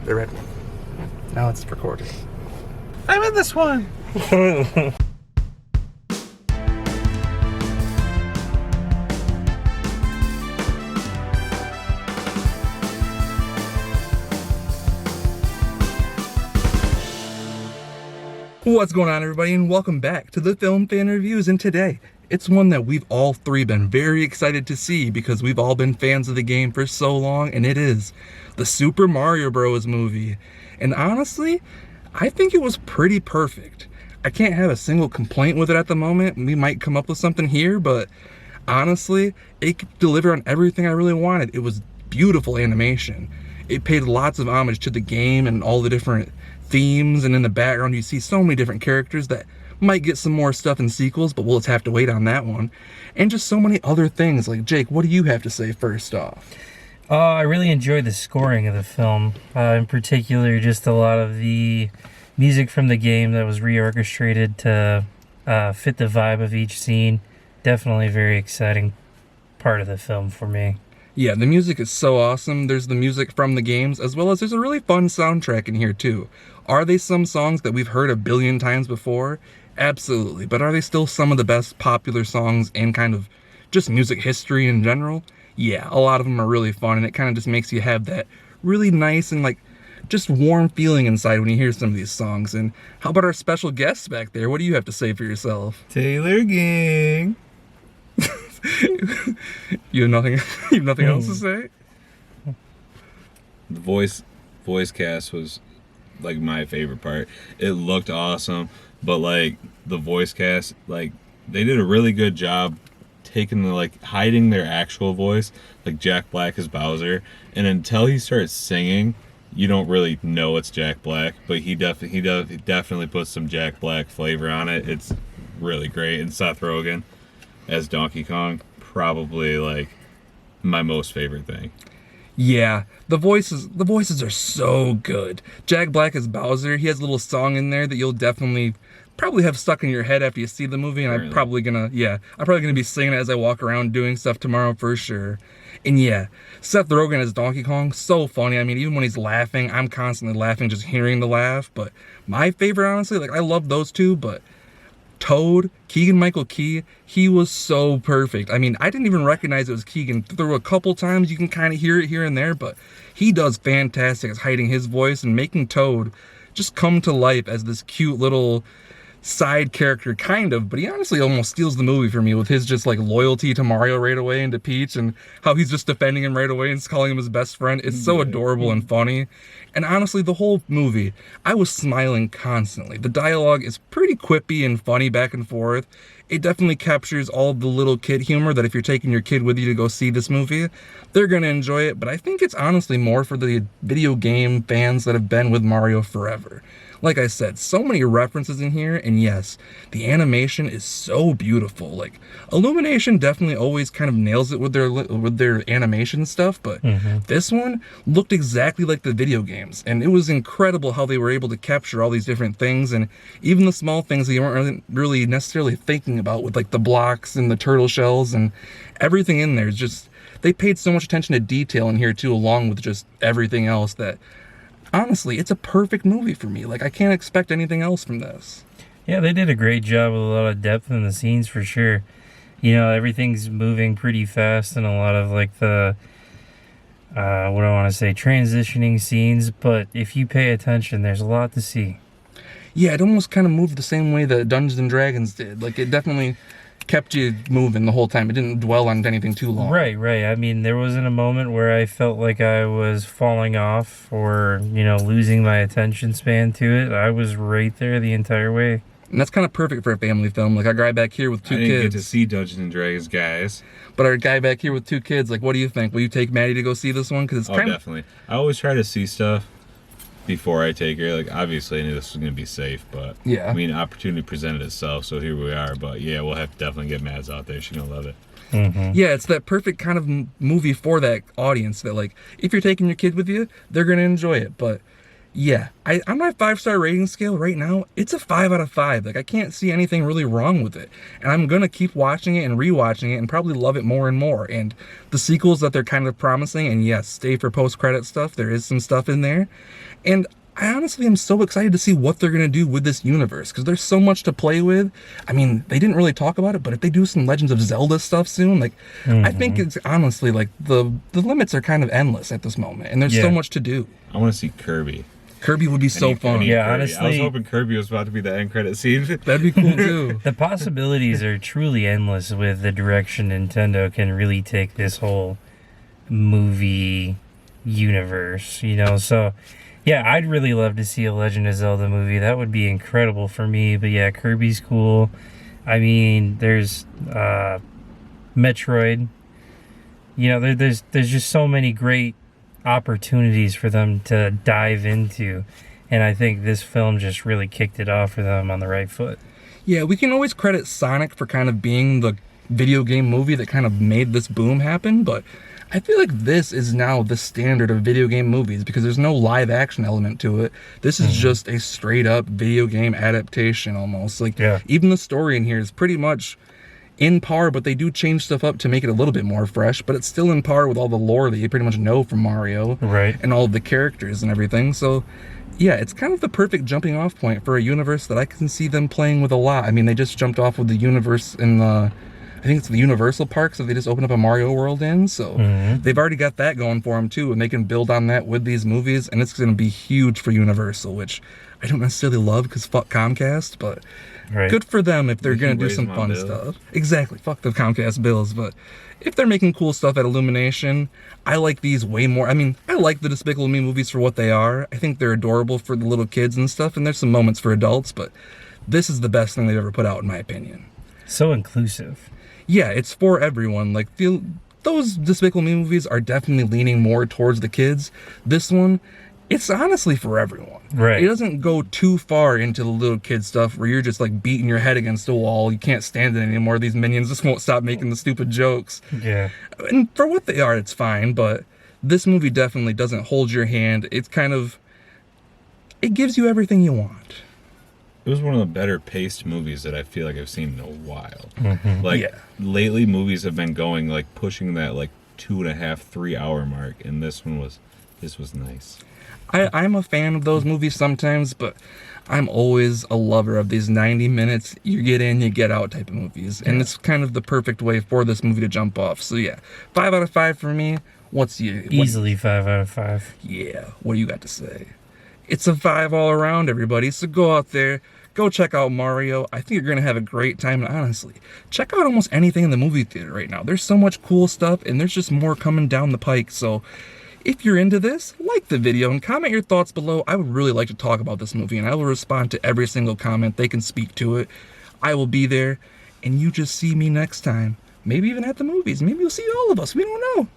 the red one. Now it's recording. I'm in this one! What's going on, everybody, and welcome back to the Film Fan Reviews. And today, it's one that we've all three been very excited to see because we've all been fans of the game for so long, and it is the Super Mario Bros. Movie. And honestly, I think it was pretty perfect. I can't have a single complaint with it at the moment. We might come up with something here, but honestly, it could deliver on everything I really wanted. It was beautiful animation. It paid lots of homage to the game and all the different themes, and in the background you see so many different characters that might get some more stuff in sequels, but we'll just have to wait on that one. And just so many other things. Like, Jake, what do you have to say first off? I really enjoyed the scoring of the film. In particular, just a lot of the music from the game that was reorchestrated to fit the vibe of each scene. Definitely a very exciting part of the film for me. Yeah, the music is so awesome. There's the music from the games, as well as there's a really fun soundtrack in here too. Are they some songs that we've heard a billion times before? Absolutely. But are they still some of the best popular songs in kind of just music history in general? Yeah, a lot of them are really fun, and it kind of just makes you have that really nice and like just warm feeling inside when you hear some of these songs. And how about our special guests back there? What do you have to say for yourself? Taylor Gang. You have nothing else to say? The voice cast was like my favorite part. It looked awesome, but like the voice cast, like they did a really good job taking the hiding their actual voice, like Jack Black as Bowser, and until he starts singing, you don't really know it's Jack Black, but he definitely puts some Jack Black flavor on it. It's really great. And Seth Rogen as Donkey Kong, probably like my most favorite thing. Yeah, the voices are so good. Jack Black as Bowser, he has a little song in there that you'll probably have stuck in your head after you see the movie, and I'm probably gonna be singing it as I walk around doing stuff tomorrow for sure. And yeah, Seth Rogen as Donkey Kong, so funny. I mean, even when he's laughing, I'm constantly laughing just hearing the laugh. But my favorite, honestly, I love those two, but Toad, Keegan-Michael Key, he was so perfect. I mean, I didn't even recognize it was Keegan. There were a couple times you can kind of hear it here and there, but he does fantastic at hiding his voice and making Toad just come to life as this cute little side character, kind of, but he honestly almost steals the movie for me with his just loyalty to Mario right away and to Peach, and how he's just defending him right away and calling him his best friend. It's so adorable and funny. And honestly, the whole movie, I was smiling constantly. The dialogue is pretty quippy and funny back and forth. It definitely captures all of the little kid humor that if you're taking your kid with you to go see this movie, they're going to enjoy it. But I think it's honestly more for the video game fans that have been with Mario forever. Like I said, so many references in here, and yes, the animation is so beautiful. Illumination definitely always kind of nails it with their animation stuff, but this one looked exactly like the video games, and it was incredible how they were able to capture all these different things, and even the small things that you weren't really necessarily thinking about with the blocks and the turtle shells and everything in there. Is just, they paid so much attention to detail in here too, along with just everything else, that honestly, it's a perfect movie for me. I can't expect anything else from this. Yeah, they did a great job with a lot of depth in the scenes for sure. You know, everything's moving pretty fast and a lot of the, what do I want to say, transitioning scenes. But if you pay attention, there's a lot to see. Yeah, it almost kind of moved the same way that Dungeons and Dragons did. It definitely kept you moving the whole time. It didn't dwell on anything too long. Right. I mean, there wasn't a moment where I felt like I was falling off or, losing my attention span to it. I was right there the entire way. And that's kind of perfect for a family film. Our guy back here with two kids. I didn't get to see Dungeons and Dragons, guys. But our guy back here with two kids, what do you think? Will you take Maddie to go see this one? Because it's definitely. I always try to see stuff before I take her. Obviously I knew this was going to be safe, but yeah, I mean, opportunity presented itself, so here we are. But yeah, we'll have to definitely get Mads out there. She's going to love it. Yeah, it's that perfect kind of movie for that audience that if you're taking your kid with you, they're going to enjoy it. But Yeah, on my 5-star rating scale right now, it's a 5 out of 5. Like, I can't see anything really wrong with it. And I'm gonna keep watching it and rewatching it and probably love it more and more. And the sequels that they're kind of promising, and yes, stay for post-credit stuff, there is some stuff in there. And I honestly am so excited to see what they're gonna do with this universe, because there's so much to play with. I mean, they didn't really talk about it, but if they do some Legends of Zelda stuff soon, like, I think it's honestly, like, the limits are kind of endless at this moment, and there's so much to do. I want to see Kirby. Kirby would be so fun. Yeah, Kirby. honestly, I was hoping Kirby was about to be the end credit scene. That'd be cool too. the possibilities are truly endless with the direction Nintendo can really take this whole movie universe, you know. So yeah, I'd really love to see a Legend of Zelda movie. That would be incredible for me. But yeah, Kirby's cool. I mean, there's Metroid. You know, there's just so many great opportunities for them to dive into, and I think this film just really kicked it off for them on the right foot. Yeah, we can always credit Sonic for kind of being the video game movie that kind of made this boom happen, but I feel like this is now the standard of video game movies because there's no live action element to it. This is just a straight up video game adaptation almost. Like, even the story in here is pretty much in par, but they do change stuff up to make it a little bit more fresh, but it's still in par with all the lore that you pretty much know from Mario, right? And all of the characters and everything. So yeah, it's kind of the perfect jumping off point for a universe that I can see them playing with a lot. I mean, they just jumped off with the universe in the, I think it's the Universal Parks that they just opened up a Mario World in, so they've already got that going for them too, and they can build on that with these movies, and it's going to be huge for Universal, which I don't necessarily love because fuck Comcast, but good for them if they're going to do some fun stuff. Exactly, fuck the Comcast bills, but if they're making cool stuff at Illumination, I like these way more. I mean, I like the Despicable Me movies for what they are. I think they're adorable for the little kids and stuff, and there's some moments for adults, but this is the best thing they've ever put out, in my opinion. So inclusive. Yeah, it's for everyone. Like, those Despicable Me movies are definitely leaning more towards the kids. This one, it's honestly for everyone. Right. It doesn't go too far into the little kid stuff where you're just like beating your head against a wall. You can't stand it anymore. These minions just won't stop making the stupid jokes. Yeah. And for what they are, it's fine, but this movie definitely doesn't hold your hand. It's kind of, it gives you everything you want. It was one of the better paced movies that I feel like I've seen in a while. Like, lately movies have been going, like, pushing that, like, 2.5, 3 hour mark, and this was nice. I'm a fan of those movies sometimes, but I'm always a lover of these 90 minutes, you get in, you get out type of movies. And it's kind of the perfect way for this movie to jump off. So yeah, 5 out of 5 for me. Easily 5 out of 5. Yeah, what do you got to say? It's a 5 all around, everybody. So go out there, go check out Mario. I think you're going to have a great time. And honestly, check out almost anything in the movie theater right now. There's so much cool stuff, and there's just more coming down the pike. So if you're into this, like the video and comment your thoughts below. I would really like to talk about this movie, and I will respond to every single comment. They can speak to it. I will be there, and you just see me next time. Maybe even at the movies. Maybe you'll see all of us. We don't know.